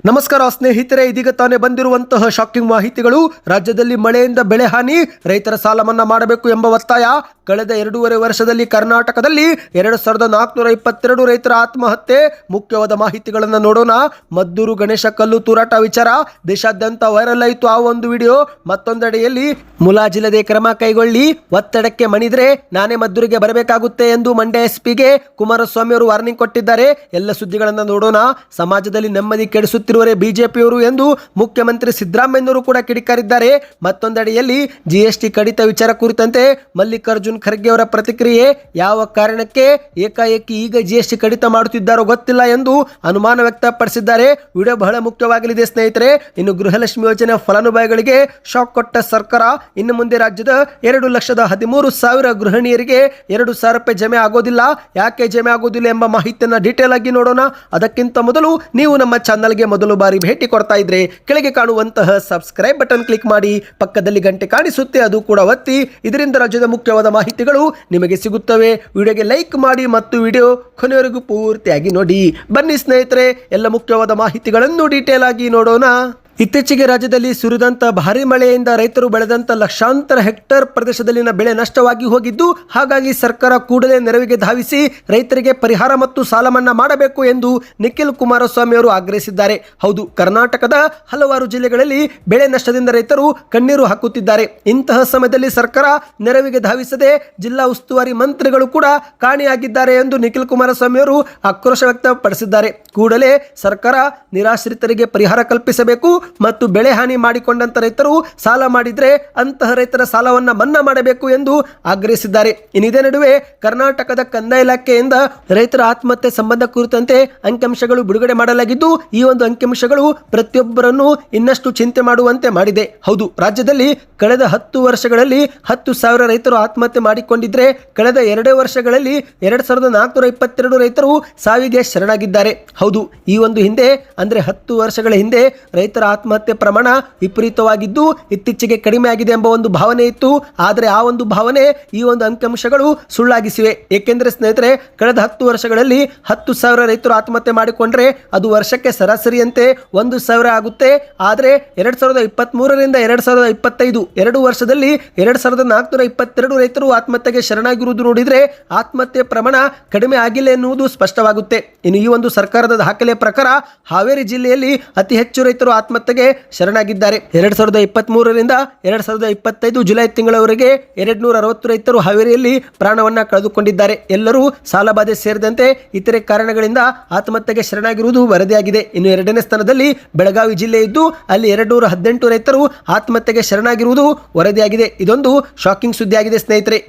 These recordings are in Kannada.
ನಮಸ್ಕಾರ ಸ್ನೇಹಿತರೆ, ಇದೀಗ ತಾನೇ ಬಂದಿರುವಂತಹ ಶಾಕಿಂಗ್ ಮಾಹಿತಿಗಳು. ರಾಜ್ಯದಲ್ಲಿ ಮಳೆಯಿಂದ ಬೆಳೆ ಹಾನಿ, ರೈತರ ಸಾಲ ಮನ್ನಾ ಮಾಡಬೇಕು ಎಂಬ ಒತ್ತಾಯ. ಕಳೆದ 2.5 ವರ್ಷದಲ್ಲಿ ಕರ್ನಾಟಕದಲ್ಲಿ 2422 ರೈತರ ಆತ್ಮಹತ್ಯೆ. ಮುಖ್ಯವಾದ ಮಾಹಿತಿಗಳನ್ನು ನೋಡೋಣ. ಮದ್ದೂರು ಗಣೇಶ ಕಲ್ಲು ತೂರಾಟ ವಿಚಾರ ದೇಶಾದ್ಯಂತ ವೈರಲ್ ಆಯಿತು ಆ ಒಂದು ವಿಡಿಯೋ. ಮತ್ತೊಂದೆಡೆಯಲ್ಲಿ ಮುಲಾಜಿಲ್ಲದೆ ಕ್ರಮ ಕೈಗೊಳ್ಳಿ, ಒತ್ತಡಕ್ಕೆ ಮಣಿದ್ರೆ ನಾನೇ ಮದ್ದೂರಿಗೆ ಬರಬೇಕಾಗುತ್ತೆ ಎಂದು ಮಂಡ್ಯ ಎಸ್ಪಿಗೆ ಕುಮಾರಸ್ವಾಮಿ ಅವರು ವಾರ್ನಿಂಗ್ ಕೊಟ್ಟಿದ್ದಾರೆ. ಎಲ್ಲ ಸುದ್ದಿಗಳನ್ನು ನೋಡೋಣ. ಸಮಾಜದಲ್ಲಿ ನೆಮ್ಮದಿ ಕೆಡಿಸುತ್ತಿರುವರೆ ಬಿಜೆಪಿಯವರು ಎಂದು ಮುಖ್ಯಮಂತ್ರಿ ಸಿದ್ದರಾಮಯ್ಯನವರು ಕೂಡ ಕಿಡಿಕಾರಿದ್ದಾರೆ. ಮತ್ತೊಂದೆಡೆಯಲ್ಲಿ ಜಿಎಸ್ಟಿ ಕಡಿತ ವಿಚಾರ ಕುರಿತಂತೆ ಮಲ್ಲಿಕಾರ್ಜುನ್ ಖರ್ಗೆ ಅವರ ಪ್ರತಿಕ್ರಿಯೆ. ಯಾವ ಕಾರಣಕ್ಕೆ ಏಕಾಏಕಿ ಈಗ ಜಿಎಸ್ಟಿ ಕಡಿತ ಮಾಡುತ್ತಿದ್ದಾರೋ ಗೊತ್ತಿಲ್ಲ ಎಂದು ಅನುಮಾನ ವ್ಯಕ್ತಪಡಿಸಿದ್ದಾರೆ. ವಿಡಿಯೋ ಬಹಳ ಮುಖ್ಯವಾಗಲಿದೆ ಸ್ನೇಹಿತರೆ. ಇನ್ನು ಗೃಹಲಕ್ಷ್ಮಿ ಯೋಜನೆ ಫಲಾನುಭವಿಗಳಿಗೆ ಶಾಕ್ ಕೊಟ್ಟ ಸರ್ಕಾರ. ಇನ್ನು ಮುಂದೆ ರಾಜ್ಯದ 2,13,000 ಗೃಹಿಣಿಯರಿಗೆ 2,000 ರೂಪಾಯಿ ಜಮೆ ಆಗೋದಿಲ್ಲ. ಯಾಕೆ ಜಮೆ ಆಗೋದಿಲ್ಲ ಎಂಬ ಮಾಹಿತಿಯನ್ನು ಡೀಟೇಲ್ ಆಗಿ ನೋಡೋಣ. ಅದಕ್ಕಿಂತ ಮೊದಲು ನೀವು ನಮ್ಮ ಚಾನಲ್ಗೆ ಮೊದಲು ಬಾರಿ ಭೇಟಿ ಕೊಡ್ತಾ ಇದ್ರೆ ಕೆಳಗೆ ಕಾಣುವಂತಹ ಸಬ್ಸ್ಕ್ರೈಬ್ ಬಟನ್ ಕ್ಲಿಕ್ ಮಾಡಿ, ಪಕ್ಕದಲ್ಲಿ ಗಂಟೆ ಕಾಣಿಸುತ್ತೆ ಅದು ಕೂಡ ಒತ್ತಿ. ಇದರಿಂದ ರಾಜ್ಯದ ಮುಖ್ಯವಾದ ಮಾಹಿತಿಗಳು ನಿಮಗೆ ಸಿಗುತ್ತವೆ. ವಿಡಿಯೋಗೆ ಲೈಕ್ ಮಾಡಿ ಮತ್ತು ವಿಡಿಯೋ ಕೊನೆಯವರೆಗೂ ಪೂರ್ತಿಯಾಗಿ ನೋಡಿ. ಬನ್ನಿ ಸ್ನೇಹಿತರೆ, ಎಲ್ಲ ಮುಖ್ಯವಾದ ಮಾಹಿತಿಗಳನ್ನು ಡೀಟೇಲ್ ಆಗಿ ನೋಡೋಣ. ಇತ್ತೀಚೆಗೆ ರಾಜ್ಯದಲ್ಲಿ ಸುರಿದಂತ ಭಾರಿ ಮಳೆಯಿಂದ ರೈತರು ಬೆಳೆದಂತ ಲಕ್ಷಾಂತರ ಹೆಕ್ಟೇರ್ ಪ್ರದೇಶದಲ್ಲಿನ ಬೆಳೆ ನಷ್ಟವಾಗಿ ಹೋಗಿದ್ದು, ಹಾಗಾಗಿ ಸರ್ಕಾರ ಕೂಡಲೇ ನೆರವಿಗೆ ಧಾವಿಸಿ ರೈತರಿಗೆ ಪರಿಹಾರ ಮತ್ತು ಸಾಲ ಮನ್ನಾ ಮಾಡಬೇಕು ಎಂದು ನಿಖಿಲ್ ಕುಮಾರಸ್ವಾಮಿ ಅವರು ಆಗ್ರಹಿಸಿದ್ದಾರೆ. ಹೌದು, ಕರ್ನಾಟಕದ ಹಲವಾರು ಜಿಲ್ಲೆಗಳಲ್ಲಿ ಬೆಳೆ ನಷ್ಟದಿಂದ ರೈತರು ಕಣ್ಣೀರು ಹಾಕುತ್ತಿದ್ದಾರೆ. ಇಂತಹ ಸಮಯದಲ್ಲಿ ಸರ್ಕಾರ ನೆರವಿಗೆ ಧಾವಿಸದೆ ಜಿಲ್ಲಾ ಉಸ್ತುವಾರಿ ಮಂತ್ರಿಗಳು ಕೂಡ ಕಾಣೆಯಾಗಿದ್ದಾರೆ ಎಂದು ನಿಖಿಲ್ ಕುಮಾರಸ್ವಾಮಿ ಅವರು ಆಕ್ರೋಶ ವ್ಯಕ್ತಪಡಿಸಿದ್ದಾರೆ. ಕೂಡಲೇ ಸರ್ಕಾರ ನಿರಾಶ್ರಿತರಿಗೆ ಪರಿಹಾರ ಕಲ್ಪಿಸಬೇಕು ಮತ್ತು ಬೆಳೆ ಹಾನಿ ಮಾಡಿಕೊಂಡಂತ ರೈತರು ಸಾಲ ಮಾಡಿದ್ರೆ ಅಂತಹ ರೈತರ ಸಾಲವನ್ನ ಮನ್ನಾ ಮಾಡಬೇಕು ಎಂದು ಆಗ್ರಹಿಸಿದ್ದಾರೆ. ಇದೇ ನಡುವೆ ಕರ್ನಾಟಕದ ಕಂದಾಯ ಇಲಾಖೆಯಿಂದ ರೈತರ ಆತ್ಮಹತ್ಯೆ ಸಂಬಂಧ ಕುರಿತಂತೆ ಅಂಕಿಅಂಶಗಳು ಬಿಡುಗಡೆ ಮಾಡಲಾಗಿದ್ದು, ಈ ಒಂದು ಅಂಕಿಅಂಶಗಳು ಪ್ರತಿಯೊಬ್ಬರನ್ನು ಇನ್ನಷ್ಟು ಚಿಂತೆ ಮಾಡುವಂತೆ ಮಾಡಿದೆ. ಹೌದು, ರಾಜ್ಯದಲ್ಲಿ ಕಳೆದ 10 ವರ್ಷಗಳಲ್ಲಿ 10,000 ರೈತರು ಆತ್ಮಹತ್ಯೆ ಮಾಡಿಕೊಂಡಿದ್ರೆ ಕಳೆದ 2 ವರ್ಷಗಳಲ್ಲಿ 2,422 ರೈತರು ಸಾವಿಗೆ ಶರಣಾಗಿದ್ದಾರೆ. ಹೌದು, ಈ ಒಂದು ಹಿಂದೆ ಅಂದ್ರೆ 10 ವರ್ಷಗಳ ಹಿಂದೆ ರೈತರ ಆತ್ಮಹತ್ಯೆ ಪ್ರಮಾಣ ವಿಪರೀತವಾಗಿದ್ದು ಇತ್ತೀಚೆಗೆ ಕಡಿಮೆ ಆಗಿದೆ ಎಂಬ ಒಂದು ಭಾವನೆ ಇತ್ತು. ಆದರೆ ಆ ಒಂದು ಭಾವನೆ ಈ ಒಂದು ಅಂಕಿಅಂಶಗಳು ಸುಳ್ಳಾಗಿಸಿವೆ. ಏಕೆಂದರೆ ಸ್ನೇಹಿತರೆ, ಕಳೆದ 10 ವರ್ಷಗಳಲ್ಲಿ 10,000 ರೈತರು ಆತ್ಮಹತ್ಯೆ ಮಾಡಿಕೊಂಡ್ರೆ ಅದು ವರ್ಷಕ್ಕೆ ಸರಾಸರಿಯಂತೆ 1,000 ಆಗುತ್ತೆ. ಆದರೆ 2023ರಿಂದ 2025 2 ವರ್ಷದಲ್ಲಿ 2,422 ರೈತರು ಆತ್ಮಹತ್ಯೆಗೆ ಶರಣಾಗಿರುವುದು ನೋಡಿದ್ರೆ ಆತ್ಮಹತ್ಯೆ ಪ್ರಮಾಣ ಕಡಿಮೆ ಆಗಿಲ್ಲ ಎನ್ನುವುದು ಸ್ಪಷ್ಟವಾಗುತ್ತೆ. ಇನ್ನು ಈ ಒಂದು ಸರ್ಕಾರದ ದಾಖಲೆ ಪ್ರಕಾರ ಹಾವೇರಿ ಜಿಲ್ಲೆಯಲ್ಲಿ ಅತಿ ಹೆಚ್ಚು ರೈತರು ಆತ್ಮಹತ್ಯೆಗೆ ಶರಣಾಗಿದ್ದಾರೆ. 2023ರಿಂದ 2025 ಜುಲೈ ತಿಂಗಳವರೆಗೆ 260 ರೈತರು ಹಾವೇರಿಯಲ್ಲಿ ಪ್ರಾಣವನ್ನ ಕಳೆದುಕೊಂಡಿದ್ದಾರೆ. ಎಲ್ಲರೂ ಸಾಲಬಾಧೆ ಸೇರಿದಂತೆ ಇತರೆ ಕಾರಣಗಳಿಂದ ಆತ್ಮಹತ್ಯೆಗೆ ಶರಣಾಗಿರುವುದು ವರದಿಯಾಗಿದೆ. ಇನ್ನು 2ನೇ ಸ್ಥಾನದಲ್ಲಿ ಬೆಳಗಾವಿ ಜಿಲ್ಲೆ ಇದ್ದು ಅಲ್ಲಿ 218 ರೈತರು ಆತ್ಮಹತ್ಯೆಗೆ ಶರಣಾಗಿರುವುದು ವರದಿಯಾಗಿದೆ. ಇದೊಂದು ಶಾಕಿಂಗ್ ಸುದ್ದಿಯಾಗಿದೆ ಸ್ನೇಹಿತರೆ.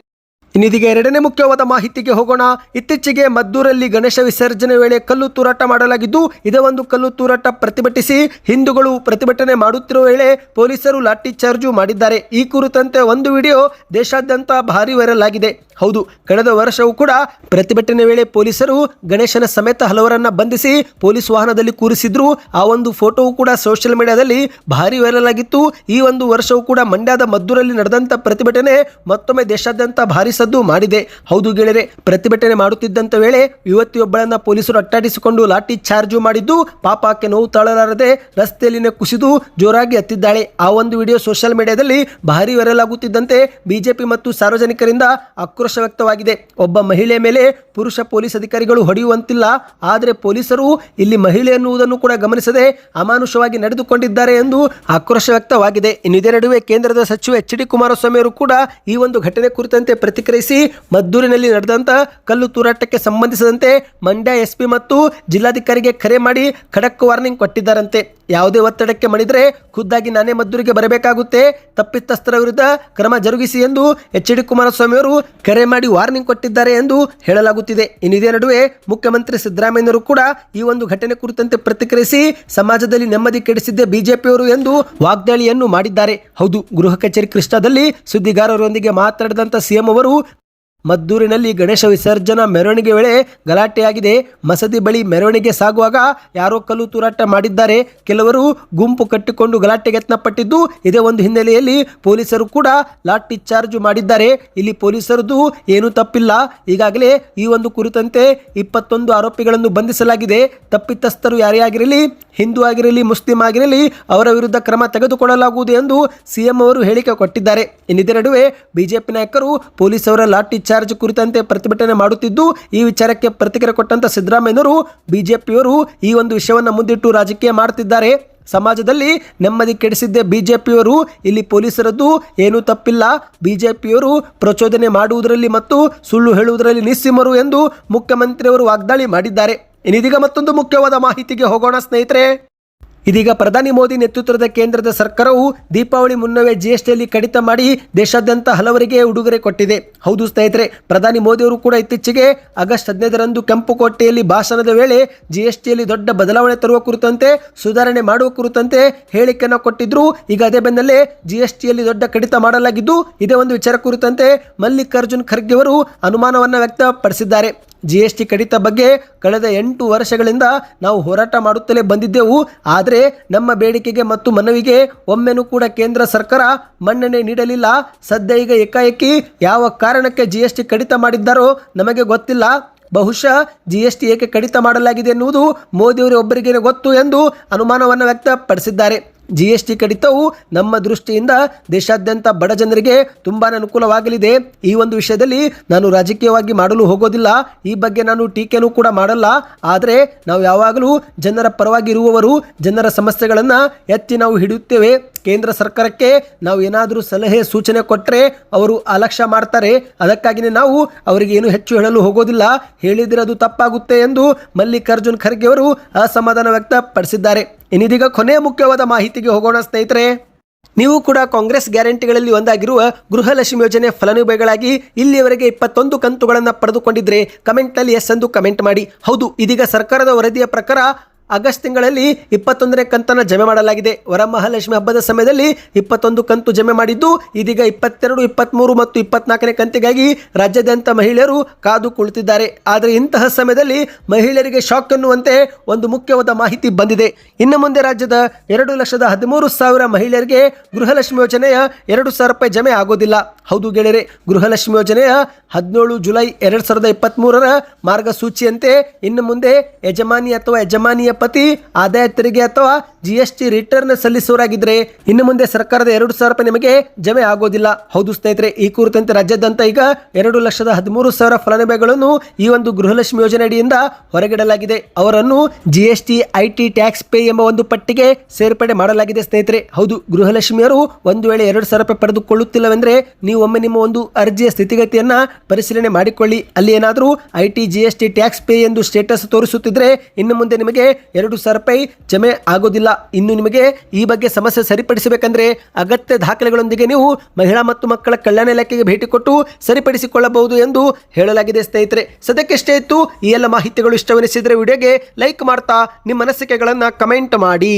ಇನ್ನಿದೀಗ 2ನೇ ಮುಖ್ಯವಾದ ಮಾಹಿತಿಗೆ ಹೋಗೋಣ. ಇತ್ತೀಚೆಗೆ ಮದ್ದೂರಲ್ಲಿ ಗಣೇಶ ವಿಸರ್ಜನೆ ವೇಳೆ ಕಲ್ಲು ತೂರಾಟ ಮಾಡಲಾಗಿದ್ದು, ಇದೇ ಒಂದು ಕಲ್ಲು ತೂರಾಟ ಪ್ರತಿಭಟಿಸಿ ಹಿಂದೂಗಳು ಪ್ರತಿಭಟನೆ ಮಾಡುತ್ತಿರುವ ವೇಳೆ ಪೊಲೀಸರು ಲಾಠಿ ಚಾರ್ಜು ಮಾಡಿದ್ದಾರೆ. ಈ ಕುರಿತಂತೆ ಒಂದು ವಿಡಿಯೋ ದೇಶಾದ್ಯಂತ ಭಾರಿ ವೈರಲ್ ಆಗಿದೆ. ಹೌದು, ಕಳೆದ ವರ್ಷವೂ ಕೂಡ ಪ್ರತಿಭಟನೆ ವೇಳೆ ಪೊಲೀಸರು ಗಣೇಶನ ಸಮೇತ ಹಲವರನ್ನ ಬಂಧಿಸಿ ಪೊಲೀಸ್ ವಾಹನದಲ್ಲಿ ಕೂರಿಸಿದ್ರು. ಆ ಒಂದು ಫೋಟೋವು ಕೂಡ ಸೋಷಿಯಲ್ ಮೀಡಿಯಾದಲ್ಲಿ ಭಾರಿ ವೈರಲ್ ಆಗಿತ್ತು. ಈ ಒಂದು ವರ್ಷವೂ ಕೂಡ ಮಂಡ್ಯದ ಮದ್ದೂರಲ್ಲಿ ನಡೆದಂತ ಪ್ರತಿಭಟನೆ ಮತ್ತೊಮ್ಮೆ ದೇಶಾದ್ಯಂತ ಭಾರಿ ಸದ್ದು ಮಾಡಿದೆ. ಹೌದು ಗೆಳೆಯರೆ, ಪ್ರತಿಭಟನೆ ಮಾಡುತ್ತಿದ್ದಂತ ವೇಳೆ ಯುವತಿಯೊಬ್ಬಳನ್ನ ಪೊಲೀಸರು ಅಟ್ಟಾಡಿಸಿಕೊಂಡು ಲಾಠಿ ಚಾರ್ಜು ಮಾಡಿದ್ದು, ಪಾಪ ಆಕೆ ನೋವು ತಾಳಲಾರದೆ ರಸ್ತೆಯಲ್ಲಿನೇ ಕುಸಿದು ಜೋರಾಗಿ ಹತ್ತಿದ್ದಾಳೆ. ಆ ಒಂದು ವಿಡಿಯೋ ಸೋಷಿಯಲ್ ಮೀಡಿಯಾದಲ್ಲಿ ಭಾರಿ ವೈರಲ್ ಆಗುತ್ತಿದ್ದಂತೆ ಬಿಜೆಪಿ ಮತ್ತು ಸಾರ್ವಜನಿಕರಿಂದ ಆಕ್ರೋಶ ವ್ಯಕ್ತವಾಗಿದೆ. ಒಬ್ಬ ಮಹಿಳೆ ಮೇಲೆ ಪುರುಷ ಪೊಲೀಸ್ ಅಧಿಕಾರಿಗಳು ಹೊಡೆಯುವಂತಿಲ್ಲ, ಆದರೆ ಪೊಲೀಸರು ಇಲ್ಲಿ ಮಹಿಳೆ ಎನ್ನುವುದನ್ನು ಕೂಡ ಗಮನಿಸದೆ ಅಮಾನುಷವಾಗಿ ನಡೆದುಕೊಂಡಿದ್ದಾರೆ ಎಂದು ಆಕ್ರೋಶ ವ್ಯಕ್ತವಾಗಿದೆ. ಇದೇ ನಡುವೆ ಕೇಂದ್ರದ ಸಚಿವ ಎಚ್.ಡಿ. ಕುಮಾರಸ್ವಾಮಿ ಅವರು ಕೂಡ ಈ ಒಂದು ಘಟನೆ ಕುರಿತಂತೆ ಪ್ರತಿಕ್ರಿಯಿಸಿ ಮದ್ದೂರಿನಲ್ಲಿ ನಡೆದಂತ ಕಲ್ಲು ತೂರಾಟಕ್ಕೆ ಸಂಬಂಧಿಸಿದಂತೆ ಮಂಡ್ಯ ಎಸ್ಪಿ ಮತ್ತು ಜಿಲ್ಲಾಧಿಕಾರಿಗೆ ಕರೆ ಮಾಡಿ ಖಡಕ್ ವಾರ್ನಿಂಗ್ ಕೊಟ್ಟಿದ್ದಾರಂತೆ. ಯಾವುದೇ ಒತ್ತಡಕ್ಕೆ ಮಣಿದ್ರೆ ಖುದ್ದಾಗಿ ನಾನೇ ಮದ್ದೂರಿಗೆ ಬರಬೇಕಾಗುತ್ತೆ, ತಪ್ಪಿತಸ್ಥರ ವಿರುದ್ಧ ಕ್ರಮ ಜರುಗಿಸಿ ಎಂದು ಎಚ್.ಡಿ. ಕುಮಾರಸ್ವಾಮಿ ಅವರು ಕರೆ ಮಾಡಿ ವಾರ್ನಿಂಗ್ ಕೊಟ್ಟಿದ್ದಾರೆ ಎಂದು ಹೇಳಲಾಗುತ್ತಿದೆ. ಇದೇ ನಡುವೆ ಮುಖ್ಯಮಂತ್ರಿ ಸಿದ್ದರಾಮಯ್ಯನವರು ಕೂಡ ಈ ಒಂದು ಘಟನೆ ಕುರಿತಂತೆ ಪ್ರತಿಕ್ರಿಯಿಸಿ ಸಮಾಜದಲ್ಲಿ ನೆಮ್ಮದಿ ಕೆಡಿಸಿದ್ದೇ ಬಿಜೆಪಿಯವರು ಎಂದು ವಾಗ್ದಾಳಿಯನ್ನು ಮಾಡಿದ್ದಾರೆ. ಹೌದು, ಗೃಹ ಕಚೇರಿ ಕೃಷ್ಣಾದಲ್ಲಿ ಸುದ್ದಿಗಾರರೊಂದಿಗೆ ಮಾತನಾಡಿದಂತ ಸಿಎಂ ಅವರು ಮದ್ದೂರಿನಲ್ಲಿ ಗಣೇಶ ವಿಸರ್ಜನಾ ಮೆರವಣಿಗೆ ವೇಳೆ ಗಲಾಟೆಯಾಗಿದೆ. ಮಸದಿ ಬಳಿ ಮೆರವಣಿಗೆ ಸಾಗುವಾಗ ಯಾರೋ ಕಲ್ಲು ತೂರಾಟ ಮಾಡಿದ್ದಾರೆ. ಕೆಲವರು ಗುಂಪು ಕಟ್ಟಿಕೊಂಡು ಗಲಾಟೆಗೆ ಯತ್ನಪಟ್ಟಿದ್ದು, ಇದೇ ಒಂದು ಹಿನ್ನೆಲೆಯಲ್ಲಿ ಪೊಲೀಸರು ಕೂಡ ಲಾಠಿ ಚಾರ್ಜ್ ಮಾಡಿದ್ದಾರೆ. ಇಲ್ಲಿ ಪೊಲೀಸರದು ಏನೂ ತಪ್ಪಿಲ್ಲ. ಈಗಾಗಲೇ ಈ ಒಂದು ಕುರಿತಂತೆ 21 ಆರೋಪಿಗಳನ್ನು ಬಂಧಿಸಲಾಗಿದೆ. ತಪ್ಪಿತಸ್ಥರು ಯಾರೇ ಆಗಿರಲಿ, ಹಿಂದೂ ಆಗಿರಲಿ, ಮುಸ್ಲಿಂ ಆಗಿರಲಿ, ಅವರ ವಿರುದ್ಧ ಕ್ರಮ ತೆಗೆದುಕೊಳ್ಳಲಾಗುವುದು ಎಂದು ಸಿಎಂ ಅವರು ಹೇಳಿಕೆ ಕೊಟ್ಟಿದ್ದಾರೆ. ಇನ್ನಿದೇ ನಡುವೆ ಬಿಜೆಪಿ ನಾಯಕರು ಪೊಲೀಸ್ ಅವರ ಲಾಠಿ ಚಾರ್ಜ್ ಕುರಿತಂತೆ ಪ್ರತಿಭಟನೆ ಮಾಡುತ್ತಿದ್ದು, ಈ ವಿಚಾರಕ್ಕೆ ಪ್ರತಿಕ್ರಿಯೆ ಕೊಟ್ಟಂತ ಸಿದ್ದರಾಮಯ್ಯನವರು ಬಿಜೆಪಿಯವರು ಈ ಒಂದು ವಿಷಯವನ್ನು ಮುಂದಿಟ್ಟು ರಾಜಕೀಯ ಮಾಡುತ್ತಿದ್ದಾರೆ. ಸಮಾಜದಲ್ಲಿ ನೆಮ್ಮದಿ ಕೆಡಿಸಿದ್ದೇ ಬಿಜೆಪಿಯವರು. ಇಲ್ಲಿ ಪೊಲೀಸರದ್ದು ಏನೂ ತಪ್ಪಿಲ್ಲ. ಬಿಜೆಪಿಯವರು ಪ್ರಚೋದನೆ ಮಾಡುವುದರಲ್ಲಿ ಮತ್ತು ಸುಳ್ಳು ಹೇಳುವುದರಲ್ಲಿ ನಿಸ್ಸೀಮರು ಎಂದು ಮುಖ್ಯಮಂತ್ರಿಯವರು ವಾಗ್ದಾಳಿ ಮಾಡಿದ್ದಾರೆ. ಇನ್ನಿದೀಗ ಮತ್ತೊಂದು ಮುಖ್ಯವಾದ ಮಾಹಿತಿಗೆ ಹೋಗೋಣ ಸ್ನೇಹಿತರೆ. ಇದೀಗ ಪ್ರಧಾನಿ ಮೋದಿ ನೇತೃತ್ವದ ಕೇಂದ್ರದ ಸರ್ಕಾರವು ದೀಪಾವಳಿ ಮುನ್ನವೇ ಜಿಎಸ್ಟಿಯಲ್ಲಿ ಕಡಿತ ಮಾಡಿ ದೇಶಾದ್ಯಂತ ಹಲವರಿಗೆ ಉಡುಗೊರೆ ಕೊಟ್ಟಿದೆ. ಹೌದು ಸ್ನೇಹಿತರೆ, ಪ್ರಧಾನಿ ಮೋದಿ ಅವರು ಕೂಡ ಇತ್ತೀಚೆಗೆ ಆಗಸ್ಟ್ 15ರಂದು ಕೆಂಪುಕೋಟೆಯಲ್ಲಿ ಭಾಷಣದ ವೇಳೆ ಜಿಎಸ್ಟಿಯಲ್ಲಿ ದೊಡ್ಡ ಬದಲಾವಣೆ ತರುವ ಕುರಿತಂತೆ, ಸುಧಾರಣೆ ಮಾಡುವ ಕುರಿತಂತೆ ಹೇಳಿಕೆಯನ್ನು ಕೊಟ್ಟಿದ್ರು. ಈಗ ಅದೇ ಬೆನ್ನಲ್ಲೇ ಜಿಎಸ್ಟಿಯಲ್ಲಿ ದೊಡ್ಡ ಕಡಿತ ಮಾಡಲಾಗಿದ್ದು, ಇದೇ ಒಂದು ವಿಚಾರ ಕುರಿತಂತೆ ಮಲ್ಲಿಕಾರ್ಜುನ್ ಖರ್ಗೆ ಅವರು ಅನುಮಾನವನ್ನು ವ್ಯಕ್ತಪಡಿಸಿದ್ದಾರೆ. ಜಿಎಸ್ಟಿ ಕಡಿತ ಬಗ್ಗೆ ಕಳೆದ 8 ವರ್ಷಗಳಿಂದ ನಾವು ಹೋರಾಟ ಮಾಡುತ್ತಲೇ ಬಂದಿದ್ದೆವು. ಆದರೆ ನಮ್ಮ ಬೇಡಿಕೆಗೆ ಮತ್ತು ಮನವಿಗೆ ಒಮ್ಮೆನೂ ಕೂಡ ಕೇಂದ್ರ ಸರ್ಕಾರ ಮನ್ನಣೆ ನೀಡಲಿಲ್ಲ. ಸದ್ಯ ಈಗ ಏಕಾಏಕಿ ಯಾವ ಕಾರಣಕ್ಕೆ ಜಿಎಸ್ಟಿ ಕಡಿತ ಮಾಡಿದ್ದಾರೋ ನಮಗೆ ಗೊತ್ತಿಲ್ಲ. ಬಹುಶಃ ಜಿಎಸ್ಟಿ ಏಕೆ ಕಡಿತ ಮಾಡಲಾಗಿದೆ ಎನ್ನುವುದು ಮೋದಿಯವರೇ ಒಬ್ಬರಿಗೆ ಗೊತ್ತು ಎಂದು ಅನುಮಾನವನ್ನು ವ್ಯಕ್ತಪಡಿಸಿದ್ದಾರೆ. ಜಿಎಸ್ಟಿ ಕಡಿತವು ನಮ್ಮ ದೃಷ್ಟಿಯಿಂದ ದೇಶಾದ್ಯಂತ ಬಡ ಜನರಿಗೆ ತುಂಬಾ ಅನುಕೂಲವಾಗಲಿದೆ. ಈ ಒಂದು ವಿಷಯದಲ್ಲಿ ನಾನು ರಾಜಕೀಯವಾಗಿ ಮಾಡಲು ಹೋಗೋದಿಲ್ಲ. ಈ ಬಗ್ಗೆ ನಾನು ಟೀಕೆನೂ ಕೂಡ ಮಾಡಲ್ಲ. ಆದರೆ ನಾವು ಯಾವಾಗಲೂ ಜನರ ಪರವಾಗಿ ಇರುವವರು. ಜನರ ಸಮಸ್ಯೆಗಳನ್ನು ಎತ್ತಿ ನಾವು ಹಿಡಿಯುತ್ತೇವೆ. ಕೇಂದ್ರ ಸರ್ಕಾರಕ್ಕೆ ನಾವು ಏನಾದರೂ ಸಲಹೆ ಸೂಚನೆ ಕೊಟ್ಟರೆ ಅವರು ಅಲಕ್ಷ್ಯ ಮಾಡ್ತಾರೆ. ಅದಕ್ಕಾಗಿಯೇ ನಾವು ಅವರಿಗೆ ಏನು ಹೆಚ್ಚು ಹೇಳಲು ಹೋಗೋದಿಲ್ಲ. ಹೇಳಿದರೆ ಅದು ತಪ್ಪಾಗುತ್ತೆ ಎಂದು ಮಲ್ಲಿಕಾರ್ಜುನ್ ಖರ್ಗೆ ಅವರು ಅಸಮಾಧಾನ ವ್ಯಕ್ತಪಡಿಸಿದ್ದಾರೆ. ಇನ್ನಿದೀಗ ಕೊನೆಯ ಮುಖ್ಯವಾದ ಮಾಹಿತಿಗೆ ಹೋಗೋಣ ಸ್ನೇಹಿತರೆ. ನೀವು ಕೂಡ ಕಾಂಗ್ರೆಸ್ ಗ್ಯಾರಂಟಿಗಳಲ್ಲಿ ಒಂದಾಗಿರುವ ಗೃಹಲಕ್ಷ್ಮಿ ಯೋಜನೆ ಫಲಾನುಭವಿಗಳಾಗಿ ಇಲ್ಲಿಯವರೆಗೆ 21 ಕಂತುಗಳನ್ನು ಪಡೆದುಕೊಂಡಿದ್ರೆ ಕಮೆಂಟ್ನಲ್ಲಿ ಎಸ್ ಎಂದು ಕಮೆಂಟ್ ಮಾಡಿ. ಹೌದು, ಇದೀಗ ಸರ್ಕಾರದ ವರದಿಯ ಪ್ರಕಾರ ಆಗಸ್ಟ್ ತಿಂಗಳಲ್ಲಿ 21ನೇ ಕಂತನ್ನು ಜಮೆ ಮಾಡಲಾಗಿದೆ. ವರಮಹಾಲಕ್ಷ್ಮಿ ಹಬ್ಬದ ಸಮಯದಲ್ಲಿ 21 ಕಂತು ಜಮೆ ಮಾಡಿದ್ದು, ಇದೀಗ 22, 23 ಮತ್ತು 24ನೇ ಕಂತಿಗಾಗಿ ರಾಜ್ಯಾದ್ಯಂತ ಮಹಿಳೆಯರು ಕಾದು ಕುಳಿತಿದ್ದಾರೆ. ಆದರೆ ಇಂತಹ ಸಮಯದಲ್ಲಿ ಮಹಿಳೆಯರಿಗೆ ಶಾಕ್ ಎನ್ನುವಂತೆ ಒಂದು ಮುಖ್ಯವಾದ ಮಾಹಿತಿ ಬಂದಿದೆ. ಇನ್ನು ಮುಂದೆ ರಾಜ್ಯದ 2,13,000 ಮಹಿಳೆಯರಿಗೆ ಗೃಹಲಕ್ಷ್ಮಿ ಯೋಜನೆಯ 2,000 ರೂಪಾಯಿ ಜಮೆ ಆಗೋದಿಲ್ಲ. ಹೌದು ಗೆಳೆಯರೆ, ಗೃಹಲಕ್ಷ್ಮಿ ಯೋಜನೆಯ 17 ಜುಲೈ 2023ರ ಮಾರ್ಗಸೂಚಿಯಂತೆ ಇನ್ನು ಮುಂದೆ ಯಜಮಾನಿ ಅಥವಾ ಯಜಮಾನಿಯ ಪತಿ ಆದಾಯ ತೆರಿಗೆ ಅಥವಾ ಜಿಎಸ್ಟಿ ರಿಟರ್ನ್ ಸಲ್ಲಿಸುವರಾಗಿದ್ರೆ ಇನ್ನು ಮುಂದೆ ಸರ್ಕಾರದ 2,000 ರೂಪಾಯಿ ನಿಮಗೆ ಜಮೆ ಆಗೋದಿಲ್ಲ. ಹೌದು ಸ್ನೇಹಿತರೆ, ಈ ಕುರಿತಂತೆ ರಾಜ್ಯಾದ್ಯಂತ ಈಗ 2,13,000 ಫಲಾನುಭವಿಗಳನ್ನು ಈ ಒಂದು ಗೃಹಲಕ್ಷ್ಮಿ ಯೋಜನೆ ಅಡಿಯಿಂದ ಹೊರಗಿಡಲಾಗಿದೆ. ಅವರನ್ನು ಜಿಎಸ್ಟಿ ಐಟಿ ಟ್ಯಾಕ್ಸ್ ಪೇ ಎಂಬ ಒಂದು ಪಟ್ಟಿಗೆ ಸೇರ್ಪಡೆ ಮಾಡಲಾಗಿದೆ. ಸ್ನೇಹಿತರೆ, ಹೌದು, ಗೃಹಲಕ್ಷ್ಮಿಯರು ಒಂದು ವೇಳೆ 2,000 ರೂಪಾಯಿ ಪಡೆದುಕೊಳ್ಳುತ್ತಿಲ್ಲವೆಂದರೆ ನೀವು ಒಮ್ಮೆ ನಿಮ್ಮ ಒಂದು ಅರ್ಜಿಯ ಸ್ಥಿತಿಗತಿಯನ್ನ ಪರಿಶೀಲನೆ ಮಾಡಿಕೊಳ್ಳಿ. ಅಲ್ಲಿ ಏನಾದರೂ ಐಟಿ ಜಿಎಸ್ಟಿ ಟ್ಯಾಕ್ಸ್ ಪೇ ಎಂದು ಸ್ಟೇಟಸ್ ತೋರಿಸುತ್ತಿದ್ರೆ ಇನ್ನು ಮುಂದೆ ನಿಮಗೆ 2,000 ರೂಪಾಯಿ ಜಮೆ ಆಗೋದಿಲ್ಲ. ಇನ್ನು ನಿಮಗೆ ಈ ಬಗ್ಗೆ ಸಮಸ್ಯೆ ಸರಿಪಡಿಸಬೇಕಂದ್ರೆ ಅಗತ್ಯ ದಾಖಲೆಗಳೊಂದಿಗೆ ನೀವು ಮಹಿಳಾ ಮತ್ತು ಮಕ್ಕಳ ಕಲ್ಯಾಣ ಇಲಾಖೆಗೆ ಭೇಟಿ ಕೊಟ್ಟು ಸರಿಪಡಿಸಿಕೊಳ್ಳಬಹುದು ಎಂದು ಹೇಳಲಾಗಿದೆ. ಸ್ನೇಹಿತರೆ, ಸದ್ಯಕ್ಕೆ ಇಷ್ಟೇ ಇತ್ತು. ಈ ಎಲ್ಲ ಮಾಹಿತಿಗಳು ಇಷ್ಟವೆನಿಸಿದರೆ ವಿಡಿಯೋಗೆ ಲೈಕ್ ಮಾಡ್ತಾ ನಿಮ್ಮ ಅನಿಸಿಕೆಗಳನ್ನು ಕಮೆಂಟ್ ಮಾಡಿ.